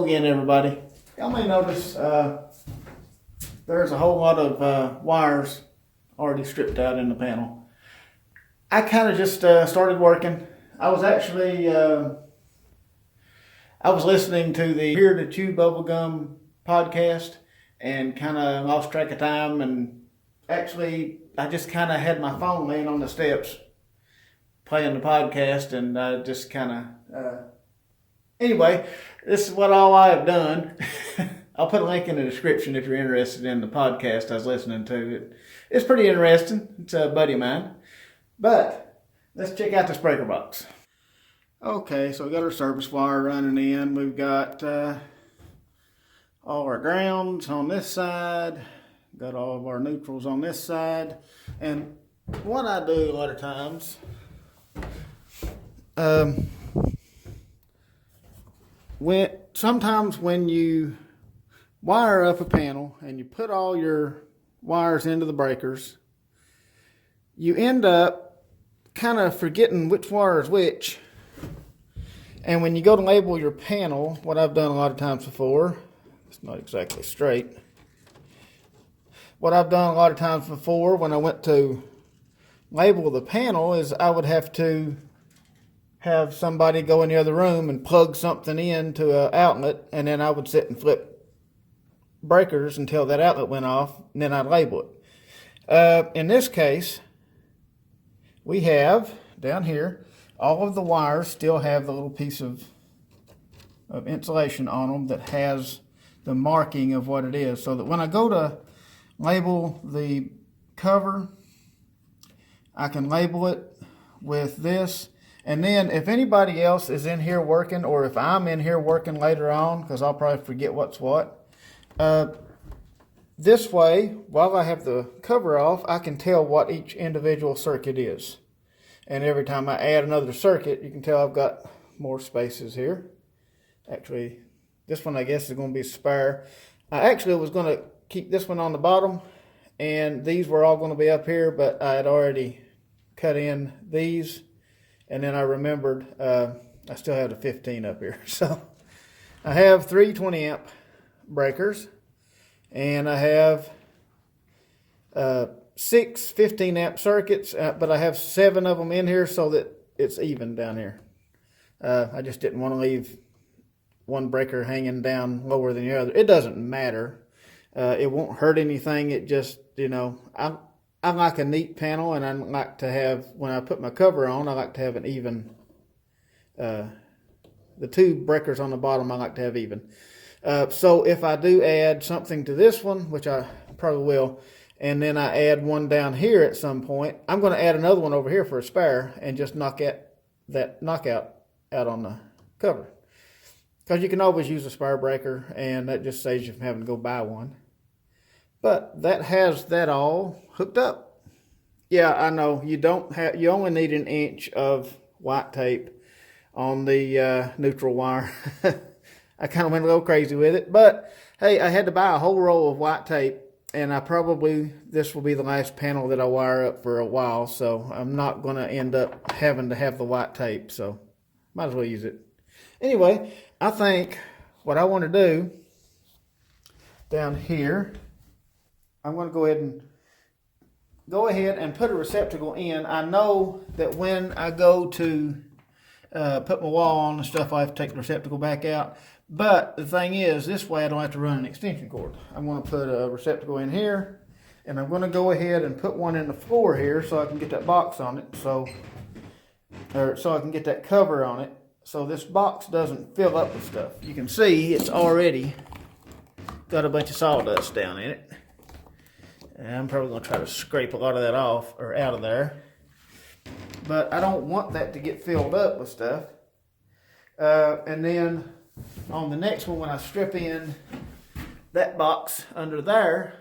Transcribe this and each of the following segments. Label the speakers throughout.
Speaker 1: again, everybody. Y'all may notice there's a whole lot of wires already stripped out in the panel. I kind of just started working. I was actually I was listening to the Here to Chew Bubblegum podcast and kind of lost track of time, and actually I just kind of had my phone laying on the steps playing the podcast, and I just kind of anyway, this is what all I have done. I'll put a link in the description if you're interested in the podcast I was listening to. It's pretty interesting. It's a buddy of mine. But let's check out this breaker box. Okay, so we got our service wire running in. We've got all our grounds on this side. Got all of our neutrals on this side. And what I do a lot of times, sometimes when you wire up a panel and you put all your wires into the breakers, you end up kind of forgetting which wire is which. And when you go to label your panel, what I've done a lot of times before, it's not exactly straight. What I've done a lot of times before when I went to label the panel is I would have to have somebody go in the other room and plug something into an outlet, and then I would sit and flip breakers until that outlet went off, and then I'd label it. In this case, we have down here, all of the wires still have the little piece of insulation on them that has the marking of what it is, so that when I go to label the cover, I can label it with this. And then if anybody else is in here working, or if I'm in here working later on, because I'll probably forget what's what, this way, while I have the cover off, I can tell what each individual circuit is. And every time I add another circuit, you can tell I've got more spaces here. Actually, this one I guess is going to be spare. I actually was going to keep this one on the bottom, and these were all going to be up here, but I had already cut in these. And then I remembered I still have the 15 up here. So I have 3 20 amp breakers, and I have 6 15 amp circuits, but I have 7 of them in here so that it's even down here. I just didn't want to leave one breaker hanging down lower than the other. It doesn't matter. It won't hurt anything. It just, I like a neat panel, and I like to have, when I put my cover on, I like to have an even, the 2 breakers on the bottom I like to have even. So if I do add something to this one, which I probably will, and then I add one down here at some point, I'm going to add another one over here for a spare and just knock that knockout out on the cover. Because you can always use a spare breaker, and that just saves you from having to go buy one. But that has that all hooked up. Yeah, I know you only need 1 inch of white tape on the neutral wire. I kind of went a little crazy with it, but hey, I had to buy a whole roll of white tape, and this will be the last panel that I wire up for a while, so I'm not going to end up having to have the white tape, so might as well use it. Anyway, I think what I want to do down here, I'm going to go ahead and put a receptacle in. I know that when I go to put my wall on and stuff, I have to take the receptacle back out. But the thing is, this way I don't have to run an extension cord. I'm going to put a receptacle in here, and I'm going to go ahead and put one in the floor here so I can get that box on it, so I can get that cover on it, so this box doesn't fill up with stuff. You can see it's already got a bunch of sawdust down in it. And I'm probably going to try to scrape a lot of that off, or out of there. But I don't want that to get filled up with stuff. And then on the next one, when I strip in that box under there,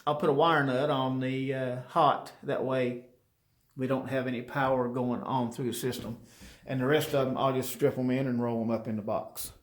Speaker 1: I'll put a wire nut on the hot. That way we don't have any power going on through the system. And the rest of them, I'll just strip them in and roll them up in the box.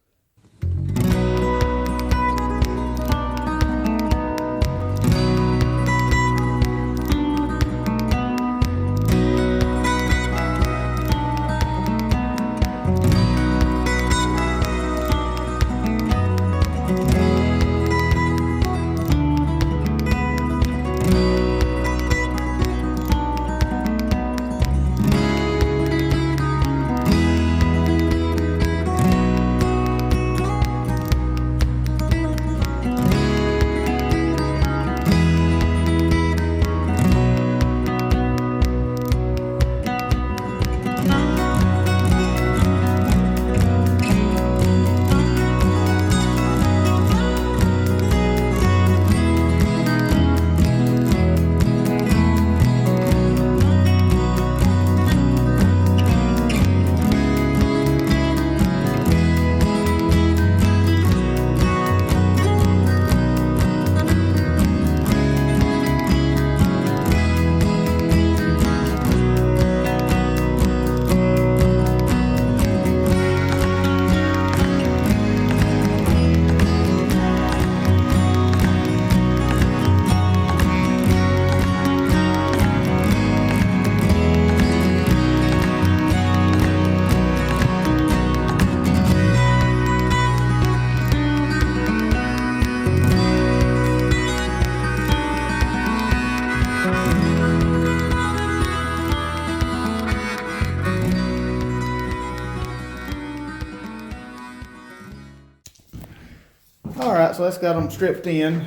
Speaker 1: so that's got them stripped in.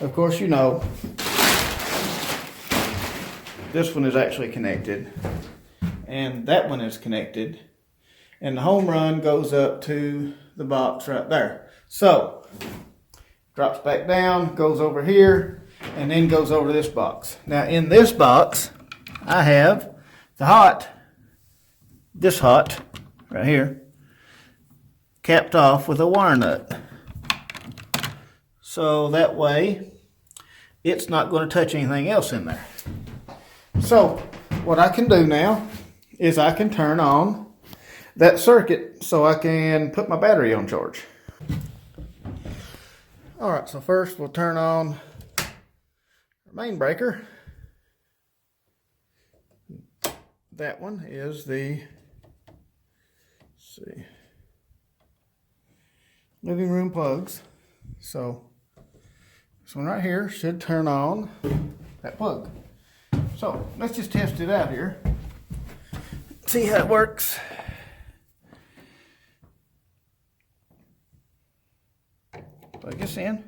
Speaker 1: Of course, you know, this one is actually connected, and that one is connected, and the home run goes up to the box right there. So, drops back down, goes over here, and then goes over to this box. Now, in this box, I have the this hot, right here, capped off with a wire nut. So that way, it's not going to touch anything else in there. So, what I can do now is I can turn on that circuit so I can put my battery on charge. Alright, so first we'll turn on our main breaker. That one is the, let's see, living room plugs. So this one right here should turn on that plug. So let's just test it out here. See how it works. Plug this in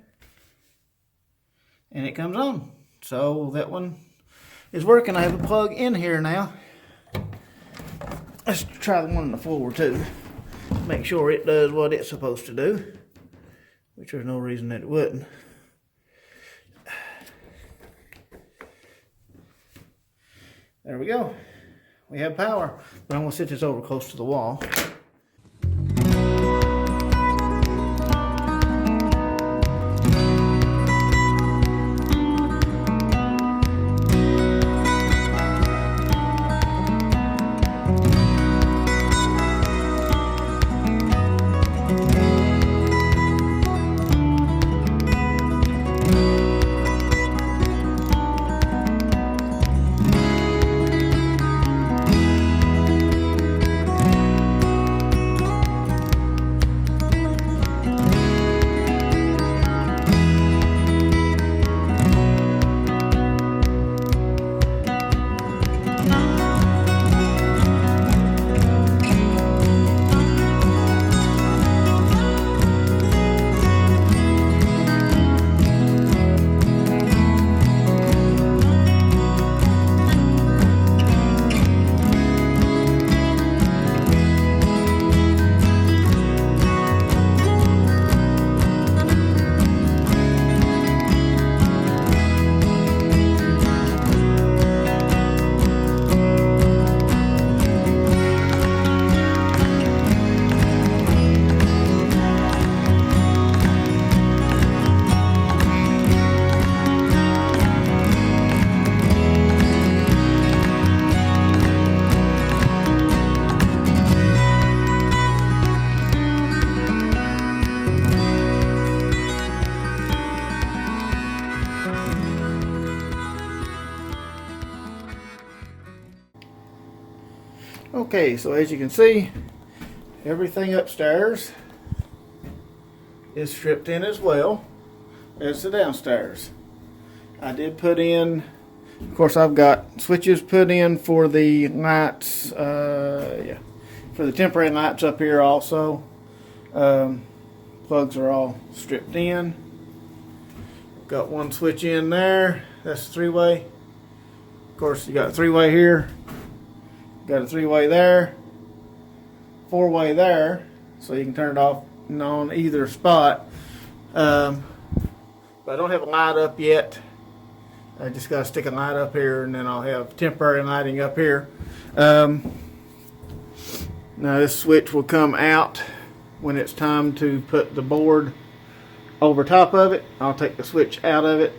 Speaker 1: and it comes on. So that one is working. I have a plug in here now. Let's try the one on the floor too. Make sure it does what it's supposed to do, which there's no reason that it wouldn't. There we go. We have power, but I'm going to sit this over close to the wall. Okay, so as you can see, everything upstairs is stripped in as well as the downstairs. I did put in, of course I've got switches put in for the lights, for the temporary lights up here also. Plugs are all stripped in. Got one switch in there, that's three-way. Of course you got a three-way here. Got a three-way there, four-way there, so you can turn it off and on either spot. But I don't have a light up yet. I just got to stick a light up here, and then I'll have temporary lighting up here. Now this switch will come out when it's time to put the board over top of it. I'll take the switch out of it.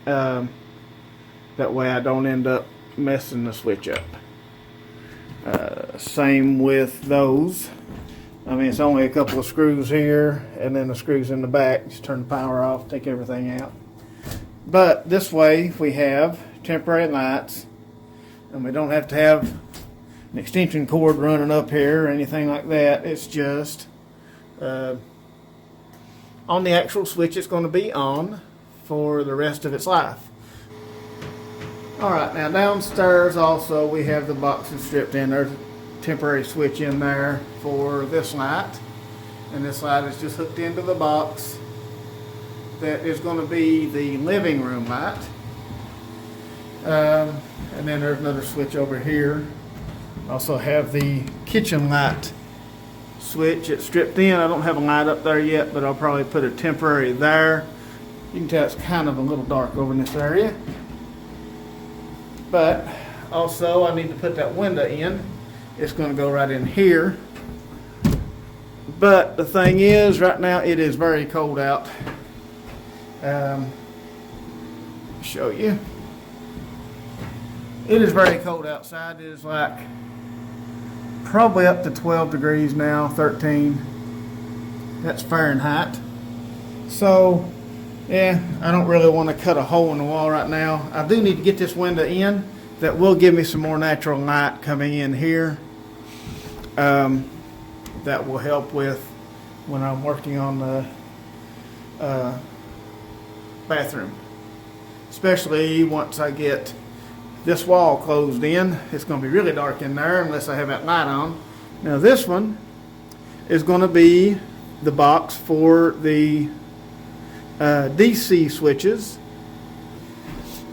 Speaker 1: That way I don't end up messing the switch up. Same with those. I mean, it's only a couple of screws here and then the screws in the back. Just turn the power off, take everything out. But this way we have temporary lights, and we don't have to have an extension cord running up here or anything like that. It's just on the actual switch it's going to be on for the rest of its life. Alright, now downstairs also we have the boxes stripped in. There's a temporary switch in there for this light, and this light is just hooked into the box. that is going to be the living room light. And then there's another switch over here. Also have the kitchen light switch. It's stripped in. I don't have a light up there yet, but I'll probably put a temporary there. You can tell it's kind of a little dark over in this area. But also I need to put that window in. It's going to go right in here. But the thing is, right now it is very cold out. Show you. It is very cold outside. It is like probably up to 12 degrees now, 13. That's Fahrenheit. So, yeah, I don't really want to cut a hole in the wall right now. I do need to get this window in. That will give me some more natural light coming in here. That will help with when I'm working on the bathroom. Especially once I get this wall closed in. It's going to be really dark in there unless I have that light on. Now this one is going to be the box for the DC switches.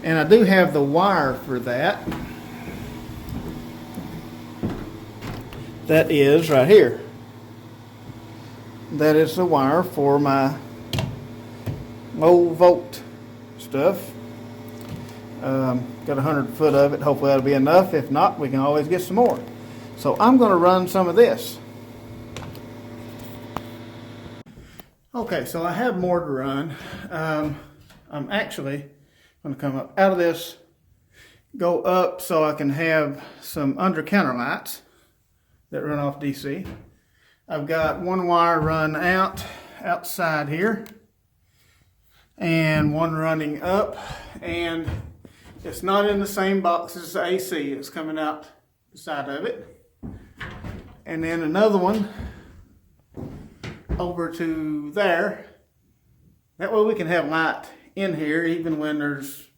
Speaker 1: And I do have the wire for that. That is right here. That is the wire for my low volt stuff. Got 100 foot of it. Hopefully that'll be enough. If not, we can always get some more. So I'm going to run some of this. Okay, so I have more to run. I'm actually going to come up out of this, go up so I can have some under counter lights that run off DC. I've got one wire run outside here and one running up, and it's not in the same box as the AC. It's coming out the side of it. And then another one over to there. That way we can have light in here even when there's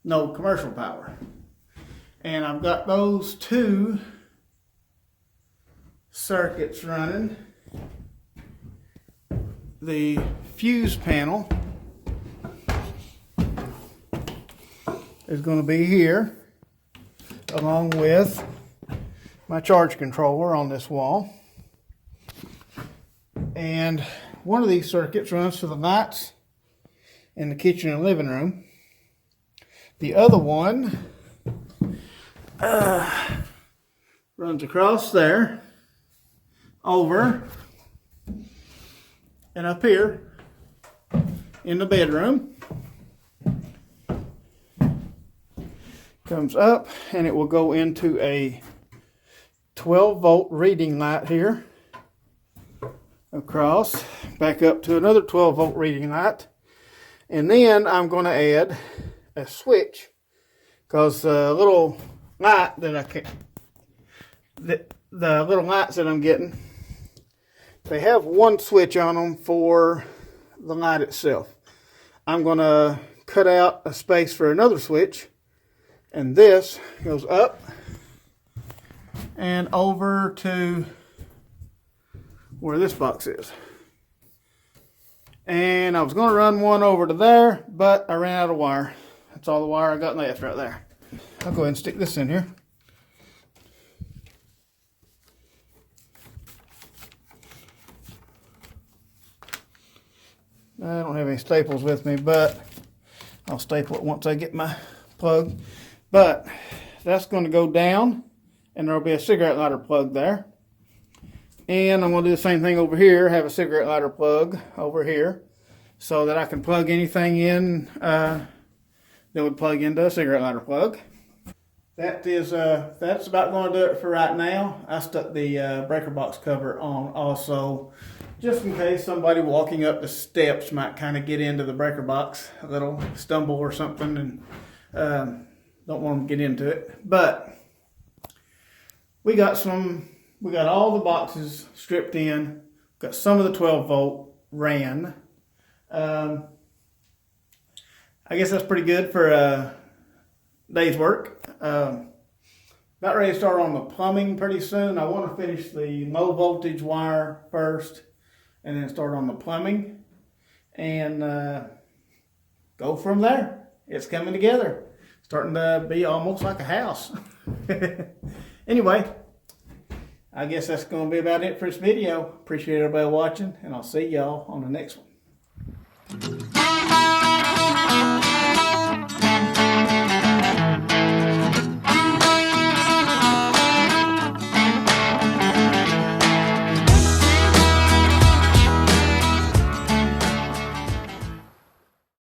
Speaker 1: no commercial power. And I've got those two circuits running. The fuse panel is going to be here along with my charge controller on this wall. And one of these circuits runs to the lights in the kitchen and living room. The other one runs across there, over, and up here in the bedroom. Comes up and it will go into a 12 volt reading light here. Across, back up to another 12 volt reading light. And then I'm going to add a switch, because the little light that I can, the little lights that I'm getting, they have one switch on them for the light itself. I'm going to cut out a space for another switch, and this goes up and over to where this box is. And I was going to run one over to there, but I ran out of wire. That's all the wire I got left right there. I'll go ahead and stick this in here. I don't have any staples with me, but I'll staple it once I get my plug. But that's going to go down, and there'll be a cigarette lighter plug there. And I'm going to do the same thing over here, have a cigarette lighter plug over here, so that I can plug anything in that would plug into a cigarette lighter plug. That's about going to do it for right now. I stuck the breaker box cover on also, just in case somebody walking up the steps might kind of get into the breaker box, a little stumble or something, and don't want them to get into it. But we got all the boxes stripped in. Got some of the 12 volt ran. I guess that's pretty good for a day's work. About ready to start on the plumbing pretty soon. I want to finish the low voltage wire first and then start on the plumbing. And go from there. It's coming together. Starting to be almost like a house. Anyway, I guess that's going to be about it for this video. Appreciate everybody watching, and I'll see y'all on the next one.